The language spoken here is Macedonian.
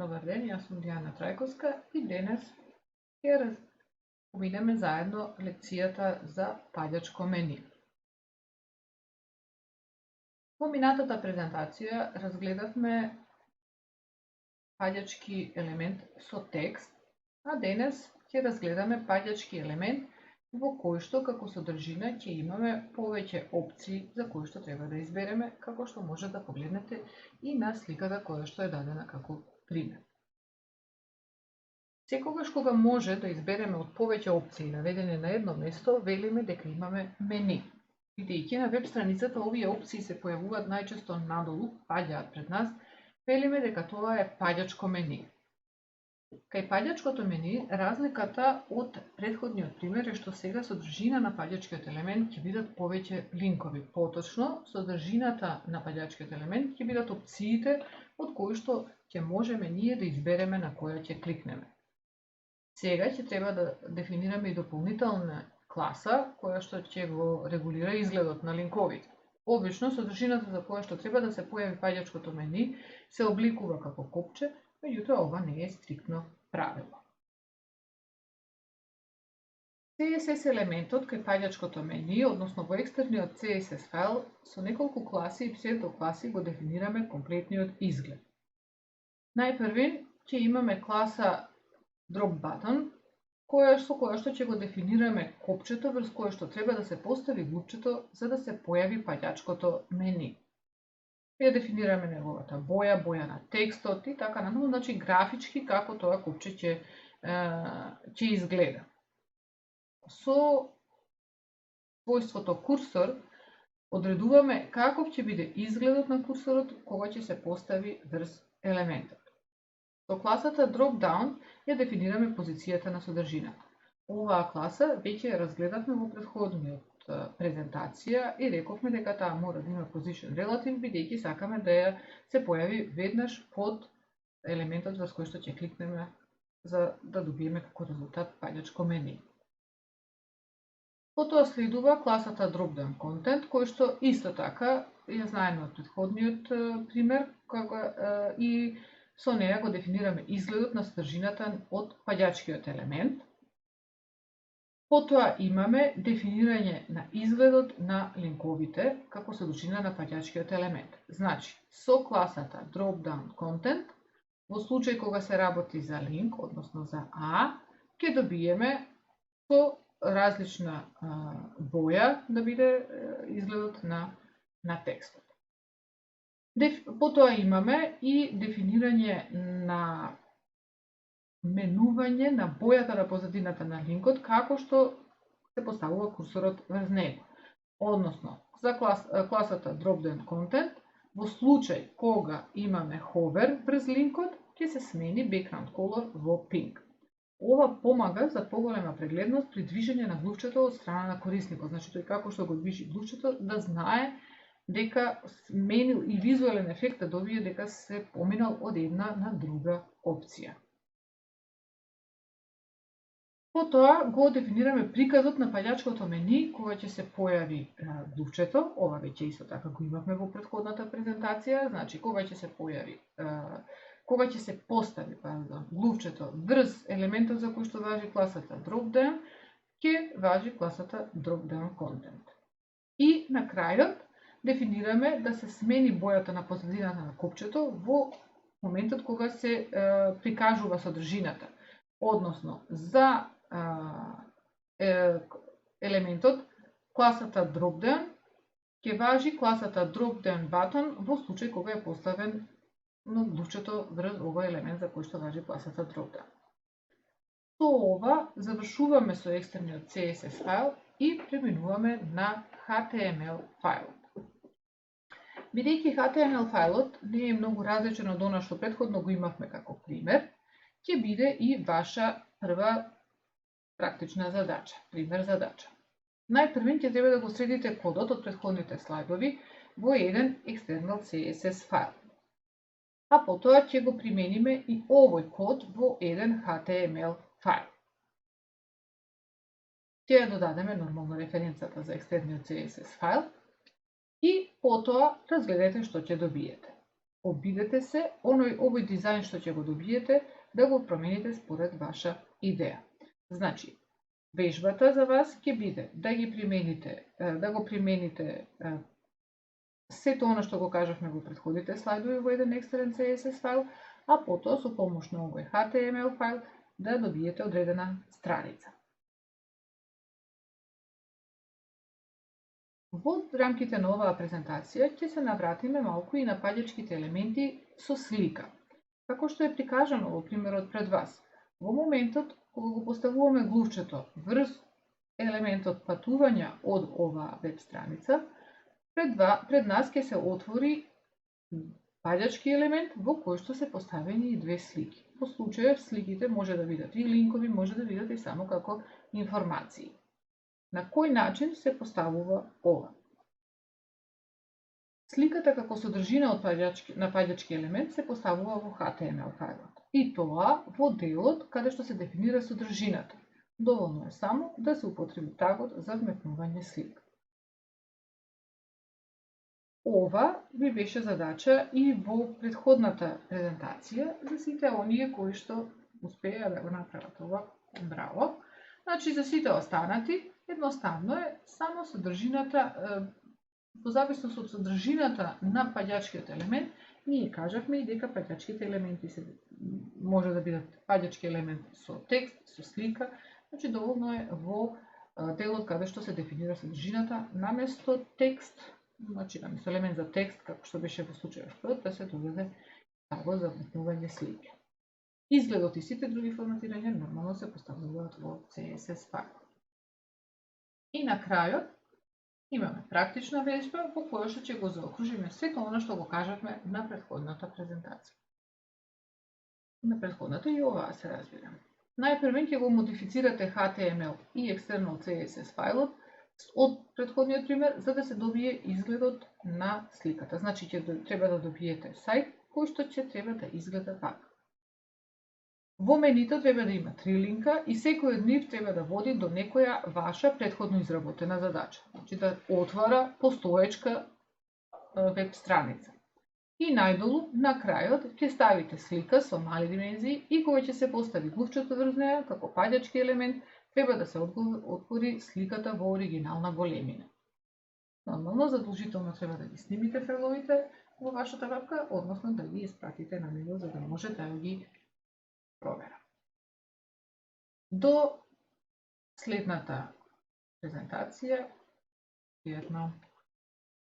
Добар ден, јас сум Дијана Трајковска и денес ќе поминеме заедно лекцијата за паѓачко мени. Во минатата презентација разгледавме паѓачки елемент со текст, а денес ќе разгледаме паѓачки елемент во кој што како содржина ќе имаме повеќе опции за кои што треба да избереме, како што може да погледнете и на сликата која што е дадена како пример. Секогаш кога може да избереме од повеќе опции наведени на едно место, велиме дека имаме мени. Бидејќи на веб страницата овие опции се појавуваат најчесто надолу, паѓаат пред нас, велиме дека тоа е паѓачко мени. Кај паѓачкото мени, разликата од претходниот пример е што сега содржина на паѓачкиот елемент ќе бидат повеќе линкови. Поточно, содржината на паѓачкиот елемент ќе бидат опциите од кои што ќе можеме ние да избереме на која ќе кликнеме. Сега ќе треба да дефинираме и дополнителна класа која што ќе го регулира изгледот на линковите. Обично, содржината за која што треба да се појави паѓачкото мени се обликува како копче, меѓутоа ова не е стриктно правило. CSS елементот кај паѓачкото мени, односно во екстерниот CSS файл, со неколку класи и псевдокласи го дефинираме комплетниот изглед. Најпрвин ќе имаме класа drop button, со која што ќе го дефинираме копчето врз кое што треба да се постави глупчето за да се појави паѓачкото мени. Ја дефинираме неговата боја, боја на текстот и така натаму, значи графички како тоа копче ќе изгледа. Со својството курсор одредуваме каков ќе биде изгледот на курсорот кога ќе се постави врз елементот. Со класата drop-down ја дефинираме позицијата на содржината. Оваа класа веќе ја разгледавме во претходниот презентација и рековме дека таа мора да има position relative, бидејќи сакаме да ја се појави веднаш под елементот врз кој што ќе кликнеме за да добиеме како резултат паѓачко мени. Потоа следува класата drop-down content, кој што исто така ја знаеме од претходниот пример, и со неја го дефинираме изгледот на содржината од паѓачкиот елемент. Потоа имаме дефинирање на изгледот на линковите како содржина на паѓачкиот елемент. Значи, со класата drop-down content, во случај кога се работи за линк, односно за А, ќе добиеме со различна боја да биде изгледот на текстот. Потоа имаме и дефинирање на менување на бојата на позадината на линкот како што се поставува курсорот врз него. Односно, за класата drop-down content, во случај кога имаме ховер врз линкот, ќе се смени background color во pink. Ова помага за поголема прегледност при движење на глувчето од страна на корисникот. Значи, тој како што го движи глувчето да знае дека сменил и визуелен ефект да добие дека се поминал од една на друга опција. Потоа го дефинираме приказот на паѓачкото мени кога ќе се појави глувчето. Ова веќе исто така го имавме во претходната презентација. Значи, кога ќе се постави глувчето врз елементот за кој што важи класата drop-down, ќе важи класата drop-down content. И на крајот дефинираме да се смени бојата на позадината на копчето во моментот кога се прикажува содржината. Односно, за елементот класата drop-down ќе важи класата drop-down button во случај кога е поставен на глувчето врз овој елемент за кој што важи класата drop-down. Со ова завршуваме со екстерниот CSS файл и преминуваме на HTML фајлот. Бидејќи HTML фајлот не е многу различен од она што претходно го имавме како пример, ќе биде и ваша прва практична задача, пример задача. Најпрвен ќе треба да го средите кодот од претходните слайдови во еден external CSS файл. А потоа ќе го примениме и овој код во еден HTML файл. Ќе ја додадеме нормално референцата за екстерниот CSS файл и потоа разгледате што ќе добиете. обидете се овој дизајн што ќе го добиете да го промените според ваша идеја. Значи, вежбата за вас ќе биде да го примените сето она што го кажавме во претходните слайдови во еден екстерен CSS файл, а потоа со помош на овој HTML файл да добиете одредена страница. Во рамките на оваа презентација ќе се навратиме малку и на паѓачките елементи со слика. Како што е прикажано во примерот пред вас, во моментот кога го поставуваме глувчето врз елементот патувања од оваа веб страница, пред нас ќе се отвори паѓачки елемент во кој што се поставени и две слики. Во случајов сликите може да бидат и линкови, може да бидат и само како информации. На кој начин се поставува ова? Сликата како содржина на паѓачки елемент се поставува во HTML фајлот. И тоа во делот каде што се дефинира содржината. Доволно е само да се употреби тагот за вметнување слика. Ова ви беше задача и во претходната презентација за сите оние кои што успеа да го направат ова. Браво! Значи, за сите останати, едноставно е само содржината, во зависност од содржината на паѓачкиот елемент, ние кажавме и дека паѓачките елементи може да бидат паѓачки елемент со текст, со слика, значи доволно е во делот каде што се дефинира содржината, наместо текст, значи наместо елемент за текст, како што беше во случајот, да се додаде таго за вметнување слики. Изгледот и сите други форматирања нормално се поставуваат во CSS файл. И на крајот имаме практична вежба во која што ќе го заокружиме сето она што го кажавме на претходната презентација. На претходната и оваа се разбира. Најпрвен ќе го модифицирате HTML и екстерно CSS фајлот од претходниот пример за да се добие изгледот на сликата. Значи ќе треба да добиете сајт кој што ќе треба да изгледа така. Во менито треба да има 3 линка и секој од нив треба да води до некоја ваша претходно изработена задача. Значи да отвара постоечка веб страница. И најдолу, на крајот, ќе ставите слика со мали димензии и кога ќе се постави глувчето врз неја, како паѓачки елемент, треба да се отвори сликата во оригинална големина. Нормално, задолжително треба да ги снимите файловите во вашата папка, односно да ги испратите на него за да може да ги провера. До следната презентација, пријатно!